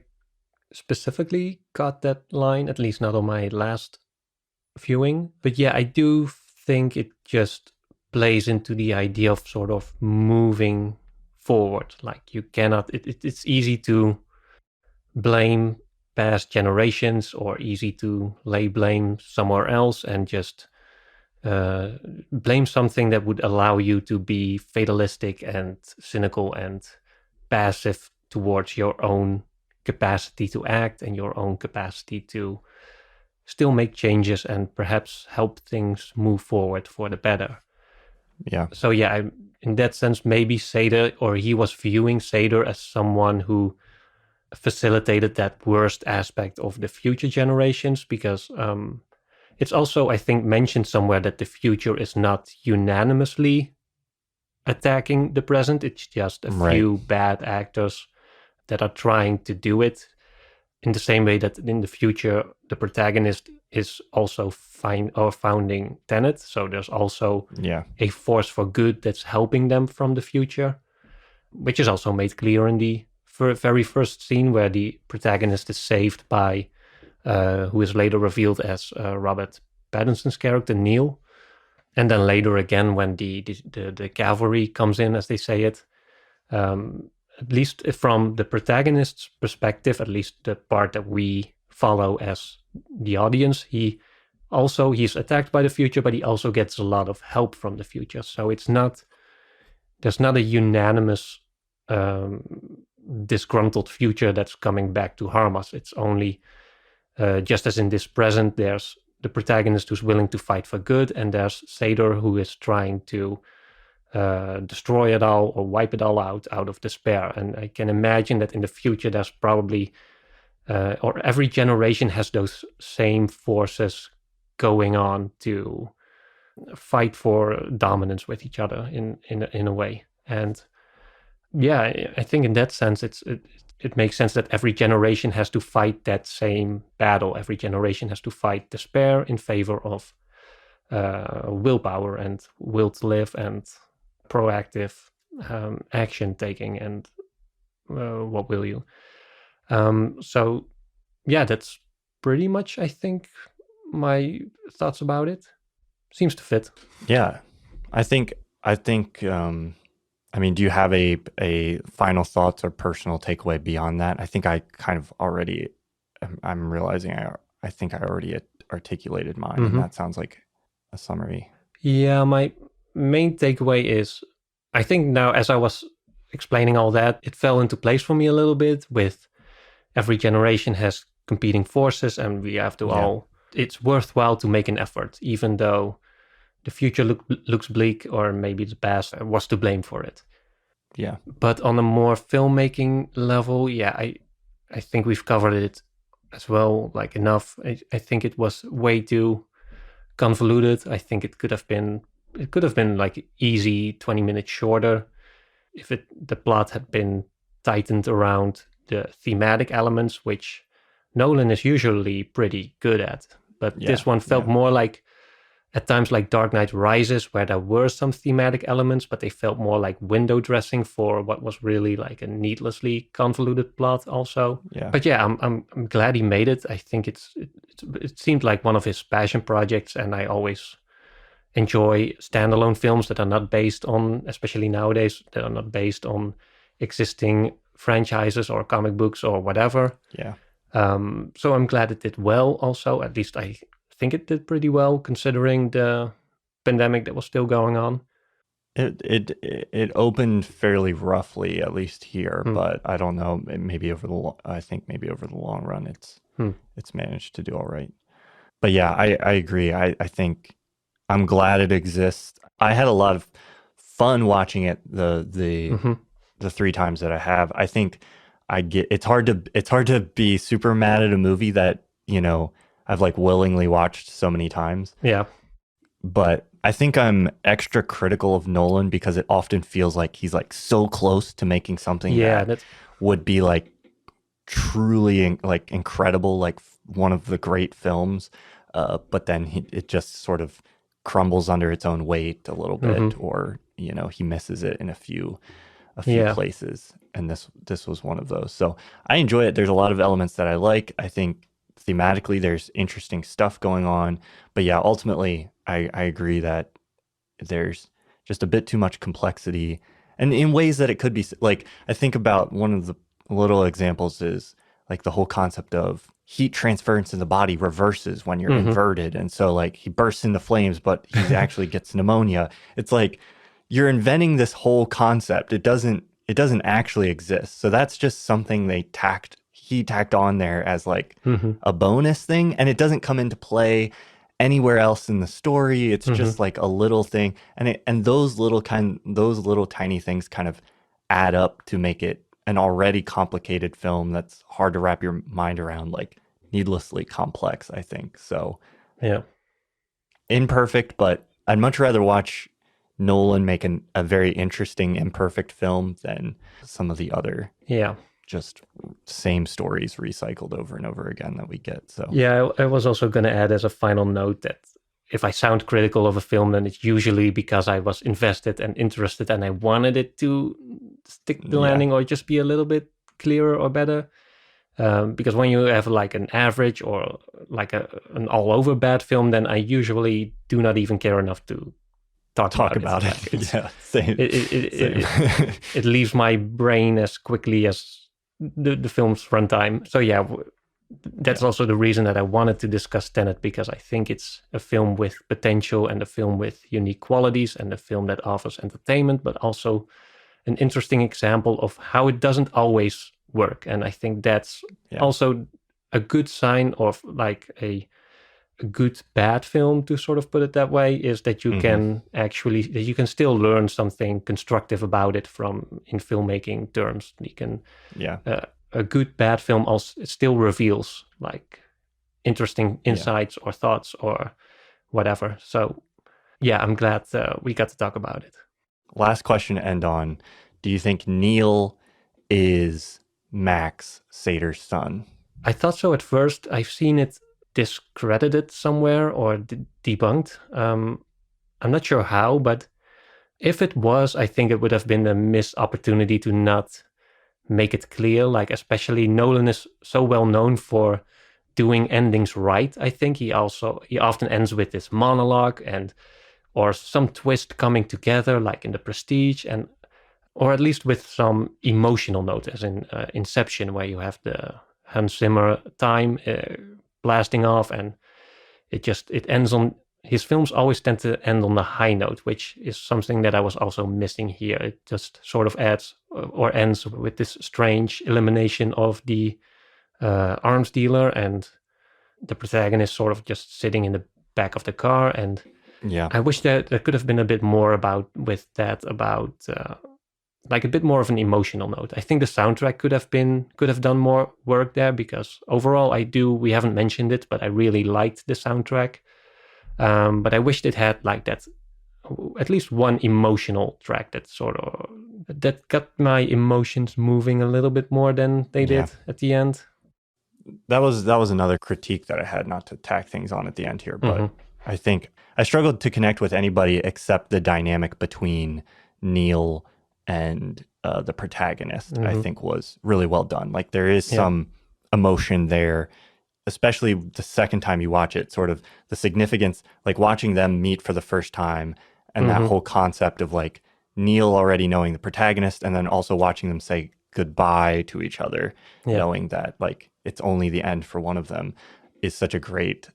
specifically got that line, at least not on my last viewing. But yeah, I do think it just plays into the idea of sort of moving forward. Like you cannot, it's easy to blame past generations, or easy to lay blame somewhere else and just blame something that would allow you to be fatalistic and cynical and passive towards your own capacity to act and your own capacity to still make changes and perhaps help things move forward for the better. Yeah. So yeah, in that sense, maybe Sator, or he was viewing Sator as someone who facilitated that worst aspect of the future generations, because it's also, I think, mentioned somewhere that the future is not unanimously attacking the present. It's just a few bad actors that are trying to do it, in the same way that in the future the protagonist is also founding Tenet. So there's also a force for good that's helping them from the future, which is also made clear in the very first scene, where the protagonist is saved by who is later revealed as Robert Pattinson's character Neil. And then later again, when the cavalry comes in, as they say it, at least from the protagonist's perspective, at least the part that we follow as the audience, he's attacked by the future, but he also gets a lot of help from the future. So there's not a unanimous disgruntled future that's coming back to harm us. It's only, just as in this present, there's the protagonist who's willing to fight for good, and there's Sator who is trying to destroy it all or wipe it all out of despair. And I can imagine that in the future there's probably, or every generation has those same forces going on to fight for dominance with each other in a way. And yeah, I think in that sense it makes sense that every generation has to fight that same battle. Every generation has to fight despair in favor of willpower and will to live and proactive action taking and what will you. So yeah, that's pretty much, I think, my thoughts about it. Seems to fit. Yeah, I think. I mean, do you have a final thoughts or personal takeaway beyond that? I think I kind of already. I'm realizing I think I already articulated mine, and that sounds like a summary. Yeah, my main takeaway is, I think now as I was explaining all that, it fell into place for me a little bit with every generation has competing forces and we have to all, it's worthwhile to make an effort, even though the future looks bleak or maybe the past was to blame for it. Yeah. But on a more filmmaking level, yeah, I think we've covered it as well, like enough. I think it was way too convoluted. I think it could have been like easy 20 minutes shorter if the plot had been tightened around the thematic elements, which Nolan is usually pretty good at. But this one felt more like, at times, like Dark Knight Rises, where there were some thematic elements, but they felt more like window dressing for what was really like a needlessly convoluted plot also. Yeah. But yeah, I'm glad he made it. I think it seemed like one of his passion projects, and I always enjoy standalone films that are not based on, especially nowadays, that are not based on existing franchises or comic books or whatever. Yeah. So I'm glad it did well also. At least I think it did pretty well considering the pandemic that was still going on. It opened fairly roughly, at least here, but I don't know. Maybe I think maybe over the long run, it's managed to do all right. But yeah, I agree. I think I'm glad it exists. I had a lot of fun watching it the 3 times that I have. I think it's hard to be super mad at a movie that, you know, I've like willingly watched so many times. Yeah. But I think I'm extra critical of Nolan because it often feels like he's like so close to making something that would be like truly like incredible, like one of the great films. But then it just sort of crumbles under its own weight a little bit, or, you know, he misses it in a few places. And this was one of those. So I enjoy it. There's a lot of elements that I like. I think thematically there's interesting stuff going on. But yeah, ultimately I agree that there's just a bit too much complexity, and in ways that it could be like, I think about one of the little examples is like the whole concept of heat transference in the body reverses when you're inverted. And so like he bursts into flames, but he actually gets pneumonia. It's like you're inventing this whole concept. It doesn't actually exist. So that's just something he tacked on there as like a bonus thing, and it doesn't come into play anywhere else in the story. It's just like a little thing, and those little tiny things kind of add up to make it an already complicated film that's hard to wrap your mind around, like needlessly complex, I think. So yeah, imperfect, but I'd much rather watch Nolan make a very interesting imperfect film than some of the other just same stories recycled over and over again that we get. So yeah, I was also going to add as a final note that if I sound critical of a film, then it's usually because I was invested and interested and I wanted it to stick the landing or just be a little bit clearer or better. Because when you have like an average or like an all over bad film, then I usually do not even care enough to talk about it. Like, yeah, same. It leaves my brain as quickly as the film's runtime. So yeah, that's also the reason that I wanted to discuss Tenet, because I think it's a film with potential and a film with unique qualities and a film that offers entertainment, but also an interesting example of how it doesn't always work. And I think that's also a good sign of like a good bad film, to sort of put it that way, is that you can still learn something constructive about it from in filmmaking terms. You can a good bad film also still reveals like interesting insights or thoughts or whatever. So yeah, I'm glad we got to talk about it. Last question to end on: do you think Neil is Max Sater's son? I thought so at first. I've seen it discredited somewhere or debunked. I'm not sure how, but if it was, I think it would have been a missed opportunity to not make it clear. Like, especially Nolan is so well known for doing endings right. I think he often ends with this monologue or some twist coming together, like in The Prestige, or at least with some emotional note, as in Inception, where you have the Hans Zimmer time blasting off, and it ends on. His films always tend to end on a high note, which is something that I was also missing here. It just sort of adds or ends with this strange elimination of the arms dealer and the protagonist sort of just sitting in the back of the car. And Yeah. I wish that there could have been a bit more about like a bit more of an emotional note. I think the soundtrack could have done more work there, because overall we haven't mentioned it, but I really liked the soundtrack. But I wished it had like that, at least one emotional track that got my emotions moving a little bit more than they did at the end. That was another critique that I had, not to tack things on at the end here, but I think I struggled to connect with anybody except the dynamic between Neil and the protagonist. I think was really well done. Like, there is some emotion there, especially the second time you watch it, sort of the significance, like watching them meet for the first time, and that whole concept of like Neil already knowing the protagonist, and then also watching them say goodbye to each other, knowing that like it's only the end for one of them, is such a great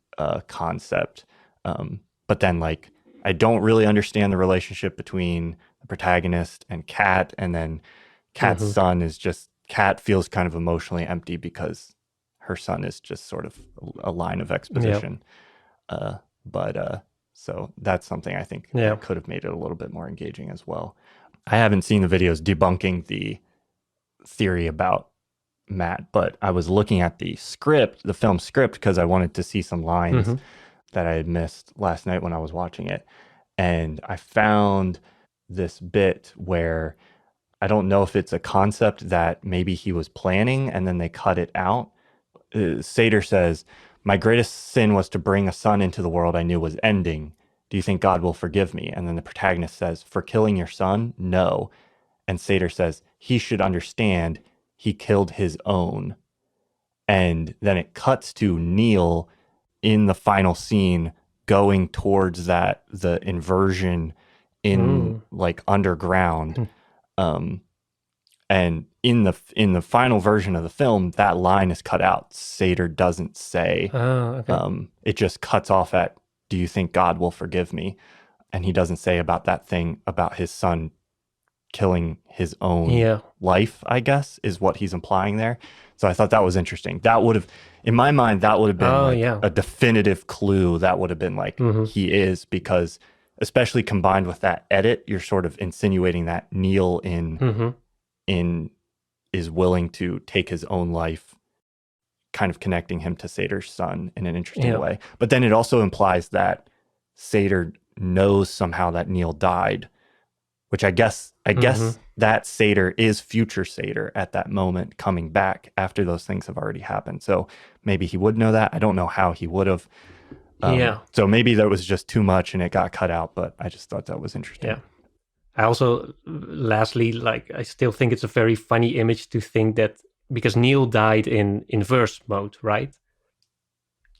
concept. But then like, I don't really understand the relationship between the protagonist and Kat, and then Kat's son is just, Kat feels kind of emotionally empty because her son is just sort of a line of exposition. So that's something I think that could have made it a little bit more engaging as well. I haven't seen the videos debunking the theory about Matt, but I was looking at the film script, because I wanted to see some lines that I had missed last night when I was watching it. And I found this bit where I don't know if it's a concept that maybe he was planning and then they cut it out. Sator says, "My greatest sin was to bring a son into the world I knew was ending. Do you think God will forgive me?" And then the protagonist says, "For killing your son? No." And Sator says, "He should understand he killed his own." And then it cuts to Neil in the final scene going towards the inversion in like underground. And in the final version of the film, that line is cut out. Sator doesn't say. It just cuts off at, "Do you think God will forgive me?" And he doesn't say about that thing about his son killing his own life, I guess, is what he's implying there. So I thought that was interesting. That would have, in my mind, that would have been a definitive clue. That would have been like, he is, because especially combined with that edit, you're sort of insinuating that Neil is willing to take his own life, kind of connecting him to Sator's son in an interesting way. But then it also implies that Sator knows somehow that Neil died, which I guess that Sator is future Sator at that moment, coming back after those things have already happened. So maybe he would know that. I don't know how he would have. So maybe that was just too much and it got cut out, but I just thought that was interesting. Yeah. I also, lastly, like, I still think it's a very funny image to think that, because Neil died in inverse mode, right?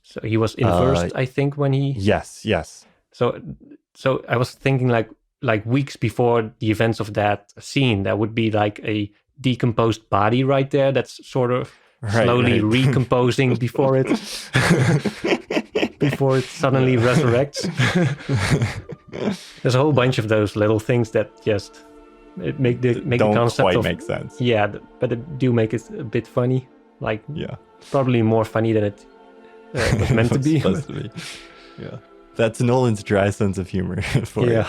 So he was inversed, I think, when he... Yes. So I was thinking like weeks before the events of that scene, that would be like a decomposed body right there that's sort of slowly recomposing before it suddenly resurrects. There's a whole bunch of those little things that just make the concept quite make sense. Yeah, but it do make it a bit funny. Like, probably more funny than it was meant to be. Supposed to be. Yeah. That's Nolan's dry sense of humor for you.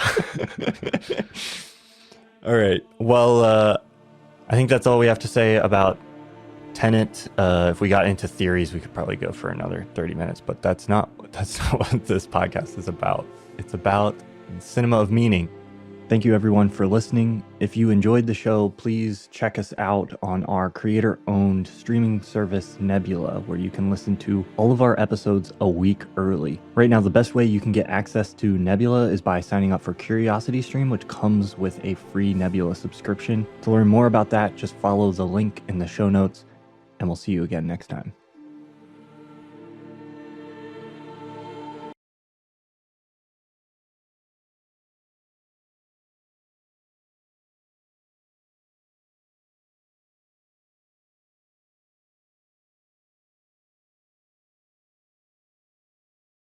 All right. Well, I think that's all we have to say about Tenet. If we got into theories, we could probably go for another 30 minutes, but that's not what this podcast is about. It's about cinema of meaning. Thank you everyone for listening. If you enjoyed the show, please check us out on our creator-owned streaming service Nebula, where you can listen to all of our episodes a week early. Right now, the best way you can get access to Nebula is by signing up for CuriosityStream, which comes with a free Nebula subscription. To learn more about that, just follow the link in the show notes, and we'll see you again next time.